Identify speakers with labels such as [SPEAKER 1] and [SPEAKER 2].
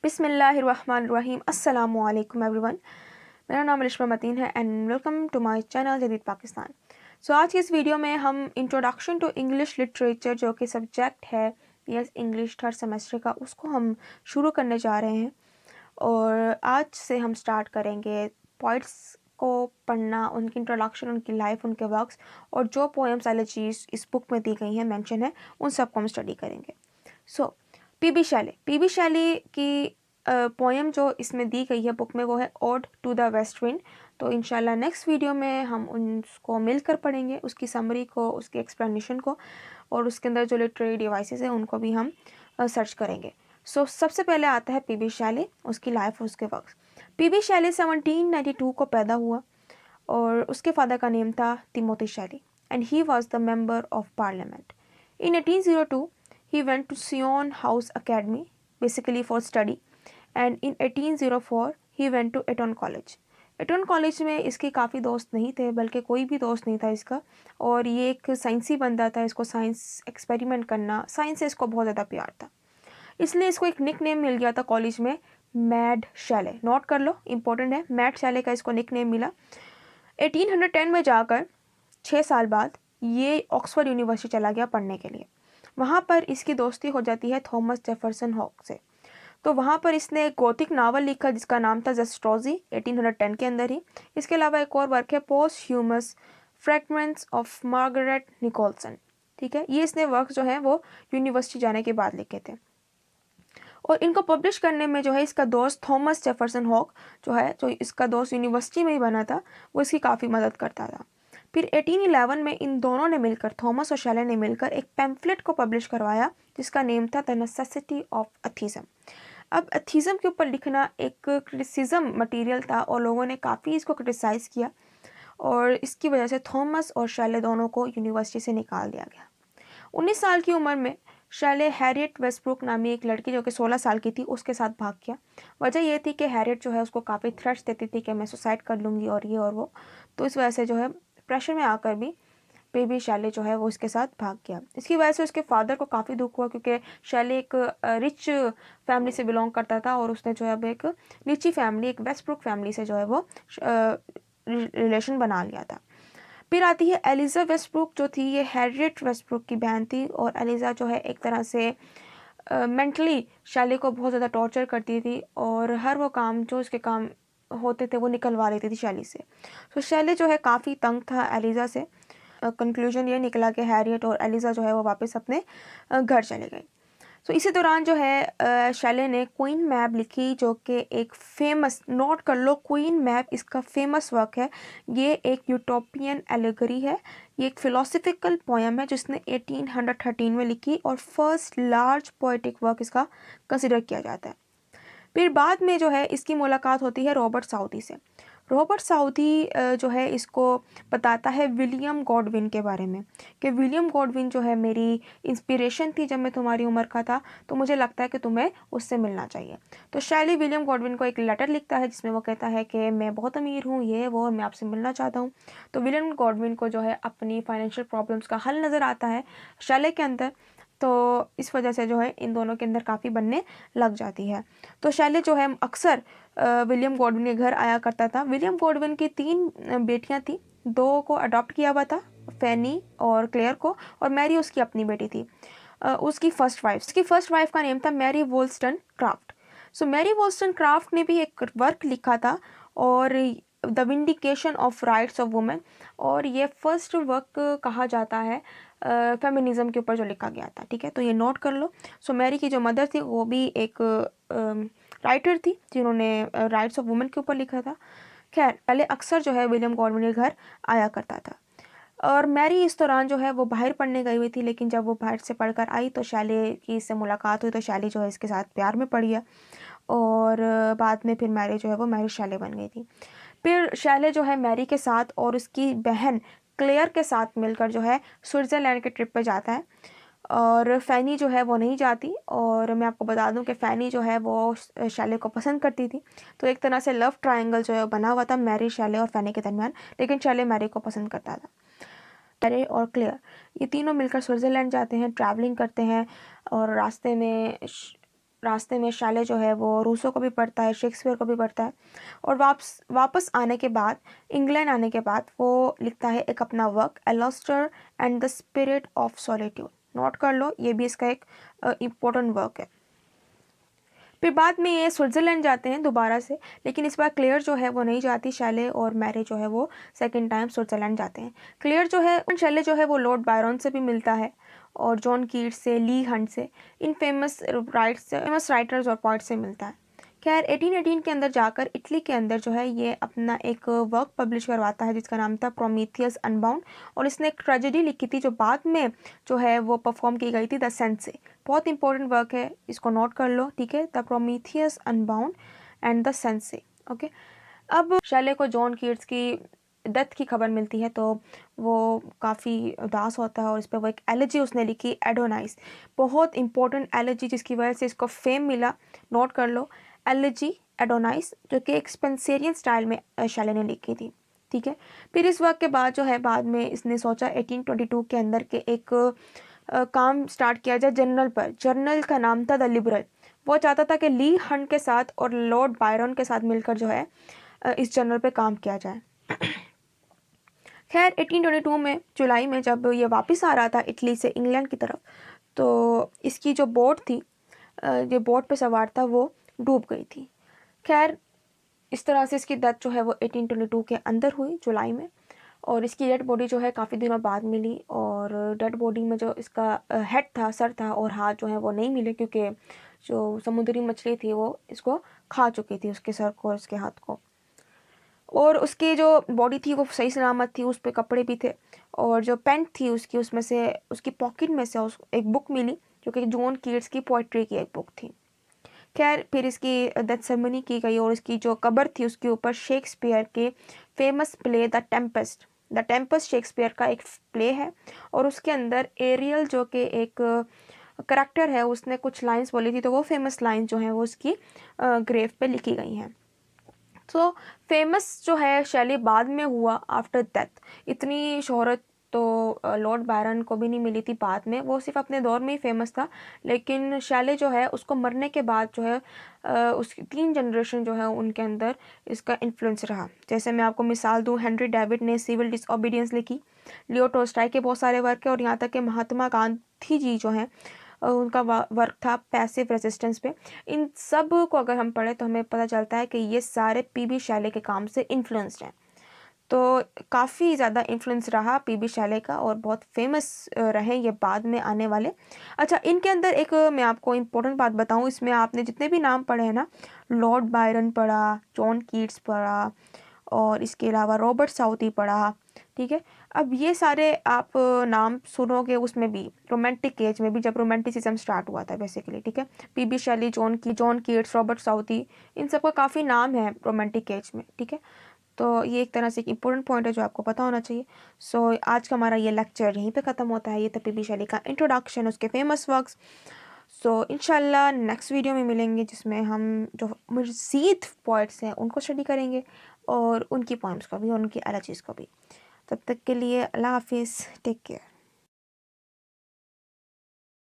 [SPEAKER 1] बिस्मिल्लाहिर्रहमानिर्रहीम अस्सलामु अलैकुम एवरीवन। मेरा नाम रिश्मा मतीन है and welcome to my channel जदीद पाकिस्तान। आज की इस वीडियो में हम इंट्रोडक्शन टू इंग्लिश लिटरेचर जो कि सब्जेक्ट है पीएस इंग्लिश थर्ड सेमेस्टर का, उसको हम शुरू करने जा रहे हैं। और आज से हम स्टार्ट करेंगे पोइट्स को पढ़ना, उनकी इंट्रोडक्शन, उनकी लाइफ, उनके वर्क्स और जो पोएम्स एलिजीज इस बुक में दी गई हैं, मेंशन है, उन सबको हम स्टडी करेंगे। पीबी शैली की पोएम जो इसमें दी गई है बुक में वो है odd to the west wind. तो इंशाल्लाह नेक्स्ट वीडियो में हम उसको मिलकर पढ़ेंगे, उसकी समरी को, उसकी एक्सप्लेनेशन को और उसके अंदर जो लिटरेरी डिवाइसेस हैं उनको भी हम सर्च करेंगे। सबसे पहले आता है पीबी शैली, उसकी लाइफ और उसके वर्क्स। पीबी शैली 1792 को पैदा हुआ और उसके फादर का नेम था तिमोथी शैली and he was the member of parliament. In 1802, he went to Sion House Academy, basically for study, and in 1804 he went to Eton College. Eton college में इसके काफ़ी दोस्त नहीं थे, बल्कि कोई भी दोस्त नहीं था इसका, और ये एक साइंसी बंदा था, इसको साइंस एक्सपेरिमेंट करना, साइंस से इसको बहुत ज़्यादा प्यार था, इसलिए इसको एक निक नेम मिल गया था कॉलेज में, मैड शैले। नोट कर लो, इम्पोर्टेंट है, मैड शैले का इसको निक नेम मिला। 1810 में जाकर 6 साल बाद ये ऑक्सफोर्ड यूनिवर्सिटी चला गया पढ़ने के लिए। वहाँ पर इसकी दोस्ती हो जाती है थॉमस जेफरसन हॉक से। तो वहाँ पर इसने एक गोथिक नावल लिखा जिसका नाम था जस्ट्रोजी 1810 के अंदर ही। इसके अलावा एक और वर्क है post humus fragments of Margaret Nicolson. ठीक है, ये इसने वर्क जो है वो यूनिवर्सिटी जाने के बाद लिखे थे और इनको पब्लिश करने में जो है इसका दोस्त थॉमस जेफरसन हॉक जो है, जो इसका दोस्त यूनिवर्सिटी में ही बना था, वो इसकी काफ़ी मदद करता था। फिर 1811 में इन दोनों ने मिलकर, थॉमस और शैले ने मिलकर एक पैम्फलेट को पब्लिश करवाया जिसका नेम था द नेसेसिटी ऑफ एथीज़म। अब एथीज़म के ऊपर लिखना एक क्रिटिसिज्म मटेरियल था और लोगों ने काफ़ी इसको क्रिटिसाइज़ किया और इसकी वजह से थॉमस और शैले दोनों को यूनिवर्सिटी से निकाल दिया गया। 19 साल की उम्र में शैले हैरियट वेस्टब्रुक नामी एक लड़की जो कि 16 साल की थी उसके साथ भाग गया। वजह यह थी कि हैरियट जो है उसको काफ़ी थ्रेट्स देती थी कि मैं सुसाइड कर लूँगी और ये और वो, तो इस वजह से जो है प्रेशर में आकर भी बेबी शैले जो है वो इसके साथ भाग गया। इसकी वजह से उसके फादर को काफ़ी दुख हुआ क्योंकि शैले एक रिच फैमिली से बिलोंग करता था और उसने जो है अब एक नीची फैमिली, एक वेस्टब्रुक फैमिली से जो है वो रिलेशन बना लिया था। फिर आती है एलिज़ा वेस्टब्रुक जो थी, ये हैरियट वेस्टब्रुक की बहन थी और एलिज़ा जो है एक तरह से मेंटली शैले को बहुत ज़्यादा टॉर्चर करती थी और हर वो काम जो उसके काम होते थे वो निकलवा लेती थी शैली से। तो शैले जो है काफ़ी तंग था एलिज़ा से। कंक्लूजन ये निकला कि हैरियट और एलिज़ा जो है वो वापस अपने घर चले गए। इसी दौरान जो है शैले ने क्वीन मैप लिखी जो कि एक फेमस, नोट कर लो, क्वीन मैप इसका फेमस वर्क है। ये एक यूटोपियन एलेगरी है, ये एक फिलोसफिकल पोएम है जिसने 1813 में लिखी और फर्स्ट लार्ज पोएटिक वर्क इसका कंसिडर किया जाता है। फिर बाद में जो है इसकी मुलाकात होती है रॉबर्ट साउथी से। रॉबर्ट साउथी जो है इसको बताता है विलियम गॉडविन के बारे में कि विलियम गॉडविन जो है मेरी इंस्पिरेशन थी जब मैं तुम्हारी उम्र का था, तो मुझे लगता है कि तुम्हें उससे मिलना चाहिए। तो शैली विलियम गॉडविन को एक लेटर लिखता है जिसमें वो कहता है कि मैं बहुत अमीर हूँ, ये वो, मैं आपसे मिलना चाहता हूँ। तो विलियम गॉडविन को जो है अपनी फाइनेंशियल प्रॉब्लम्स का हल नज़र आता है शैले के अंदर, तो इस वजह से जो है इन दोनों के अंदर काफ़ी बनने लग जाती है। तो शैले जो है अक्सर विलियम गॉडविन के घर आया करता था। विलियम गॉडविन की 3 बेटियां थी, 2 को अडॉप्ट किया हुआ था, फैनी और क्लेयर को, और मैरी उसकी अपनी बेटी थी, उसकी फर्स्ट वाइफ का नेम था मैरी वोल्स्टनक्राफ्ट। मैरी वोल्स्टनक्राफ्ट ने भी एक वर्क लिखा था और the vindication of rights of women, और ये फर्स्ट वर्क कहा जाता है फेमिनिज्म के ऊपर जो लिखा गया था। ठीक है, तो ये नोट कर लो। मैरी की जो मदर थी वो भी एक राइटर थी जिन्होंने राइट्स ऑफ वुमेन के ऊपर लिखा था। खैर, पहले अक्सर जो है विलियम गॉडविन के घर आया करता था और मैरी इस दौरान जो है वो बाहर पढ़ने गई हुई थी, लेकिन जब वो बाहर से पढ़कर आई तो शैले की इससे मुलाकात हुई, तो शैली जो है इसके साथ प्यार में पड़ गया और बाद में फिर मैरी जो है वो मैरी शैले बन गई थी। फिर शैले जो है मैरी के साथ और उसकी बहन क्लेयर के साथ मिलकर जो है स्विट्ज़रलैंड के ट्रिप पे जाता है और फ़ैनी जो है वो नहीं जाती, और मैं आपको बता दूं कि फ़ैनी जो है वो शैले को पसंद करती थी। तो एक तरह से लव ट्रायंगल जो है बना हुआ था मैरी, शैले और फ़ैनी के दरमियान, लेकिन शैले मैरी को पसंद करता था। मैरी और क्लेयर ये तीनों मिलकर स्विट्ज़रलैंड जाते हैं, ट्रैवलिंग करते हैं और रास्ते में रास्ते में शैले जो है वो रूसो को भी पढ़ता है, शेक्सपियर को भी पढ़ता है, और वापस आने के बाद, इंग्लैंड आने के बाद वो लिखता है एक अपना work, Alastor and the spirit of solitude. Note कर लो, ये भी इसका एक इम्पोर्टेंट वर्क है। फिर बाद में ये स्विट्ज़रलैंड जाते हैं दोबारा से, लेकिन इस बार क्लेयर जो है वो नहीं जाती, शैले और मैरी जो है वो सेकंड टाइम स्विट्ज़रलैंड जाते हैं। क्लेयर जो है, शैले जो है वो लॉर्ड बायरन से भी मिलता है और जॉन कीट्स से, ली हंट से, इन फेमस राइटर्स और पोइट्स से मिलता है। खैर 1818 के अंदर जाकर इटली के अंदर जो है ये अपना एक वर्क पब्लिश करवाता है जिसका नाम था प्रोमीथियस अनबाउंड, और इसने एक ट्रेजेडी लिखी थी जो बाद में जो है वो परफॉर्म की गई थी, द सेंसे। बहुत इंपॉर्टेंट वर्क है, इसको नोट कर लो, ठीक है, the Prometheus unbound and the sense. Okay, अब शैले को जॉन कीट्स की डेथ की खबर मिलती है तो वो काफ़ी उदास होता है और इस पर वो एक एलेजी उसने लिखी, एडोनाइस, बहुत इंपॉर्टेंट एलेजी जिसकी वजह से इसको फेम मिला। नोट कर लो, एलेजी एडोनाइस, जो कि एक स्पेंसेरियन स्टाइल में शैले ने लिखी थी, ठीक है। फिर इस वर्क के बाद जो है बाद में इसने सोचा 1822 के अंदर के एक काम स्टार्ट किया जाए जर्नल पर। जर्नल का नाम था द लिबरल। वो चाहता था कि ली हंट के साथ और लॉर्ड बायरन के साथ मिलकर जो है इस जर्नल पे काम किया जाए। खैर 1822 में जुलाई में जब ये वापस आ रहा था इटली से इंग्लैंड की तरफ, तो इसकी जो बोट थी, जो बोट पे सवार था, वो डूब गई थी। खैर इस तरह से इसकी डेथ जो है वो 1822 के अंदर हुई जुलाई में, और इसकी डेड बॉडी जो है काफ़ी दिनों बाद मिली, और डेड बॉडी में जो इसका हेड था, सर था, और हाथ जो है वो नहीं मिले क्योंकि जो समुद्री मछली थी वो इसको खा चुकी थी, उसके सर को और उसके हाथ को। और उसकी जो बॉडी थी वो सही सलामत थी, उस पर कपड़े भी थे, और जो पेंट थी उसकी, उसमें से उसकी पॉकेट में से एक बुक मिली जो कि जॉन कीट्स की पोइट्री की एक बुक थी। खैर फिर इसकी डेथ सेरेमनी की गई और इसकी जो कब्र थी उसके ऊपर शेक्सपियर के famous play the Tempest Shakespeare का एक प्ले है, और उसके अंदर एरियल जो कि एक करेक्टर है, उसने कुछ लाइंस बोली थी, तो वो फेमस लाइंस जो हैं वो उसकी ग्रेव पे लिखी गई हैं। तो फेमस जो है शैली बाद में हुआ आफ्टर डेथ। इतनी शोहरत तो लॉर्ड बायरन को भी नहीं मिली थी बाद में, वो सिर्फ अपने दौर में ही फेमस था, लेकिन शैले जो है उसको मरने के बाद जो है उसकी 3 जनरेशन जो है उनके अंदर इसका इन्फ्लुएंस रहा। जैसे मैं आपको मिसाल दूँ, हेनरी डेविड ने सिविल डिसओबीडियंस लिखी, लियो टोल्स्टॉय के बहुत सारे वर्क है, और यहाँ तक कि महात्मा गांधी जी जो हैं उनका वर्क था पैसिव रेजिस्टेंस पे। इन सब को अगर हम पढ़ें तो हमें पता चलता है कि ये सारे पीबी शैले के काम से इन्फ्लुएंस्ड हैं। तो काफ़ी ज़्यादा इन्फ्लुएंस रहा पीबी शैले का, और बहुत फेमस रहे ये बाद में आने वाले। अच्छा, इनके अंदर एक मैं आपको इम्पोर्टेंट बात बताऊं, इसमें आपने जितने भी नाम पढ़े हैं ना, लॉर्ड बायरन पढ़ा, जॉन कीट्स पढ़ा, और इसके अलावा रॉबर्ट साउथी पढ़ा, ठीक है। अब ये सारे आप नाम सुनोगे उसमें भी रोमांटिक एज में भी, जब रोमांटिसिज्म स्टार्ट हुआ था बेसिकली, ठीक है। PB Shelley, John Keats, Robert Southee, इन सबका काफ़ी नाम है रोमांटिक एज में, ठीक है। तो ये एक तरह से एक इम्पोर्टेंट पॉइंट है जो आपको पता होना चाहिए। सो आज का हमारा ये लेक्चर यहीं पे ख़त्म होता है। ये था पीबी शैली का इंट्रोडक्शन, उसके फेमस वर्क्स। सो इंशाल्लाह नेक्स्ट वीडियो में मिलेंगे जिसमें हम जो मज़ीद पोइट्स हैं उनको स्टडी करेंगे, और उनकी पोइम्स को भी और उनकी एलॉजीज़ को भी। तब तक के लिए अल्लाह हाफिज़, टेक केयर।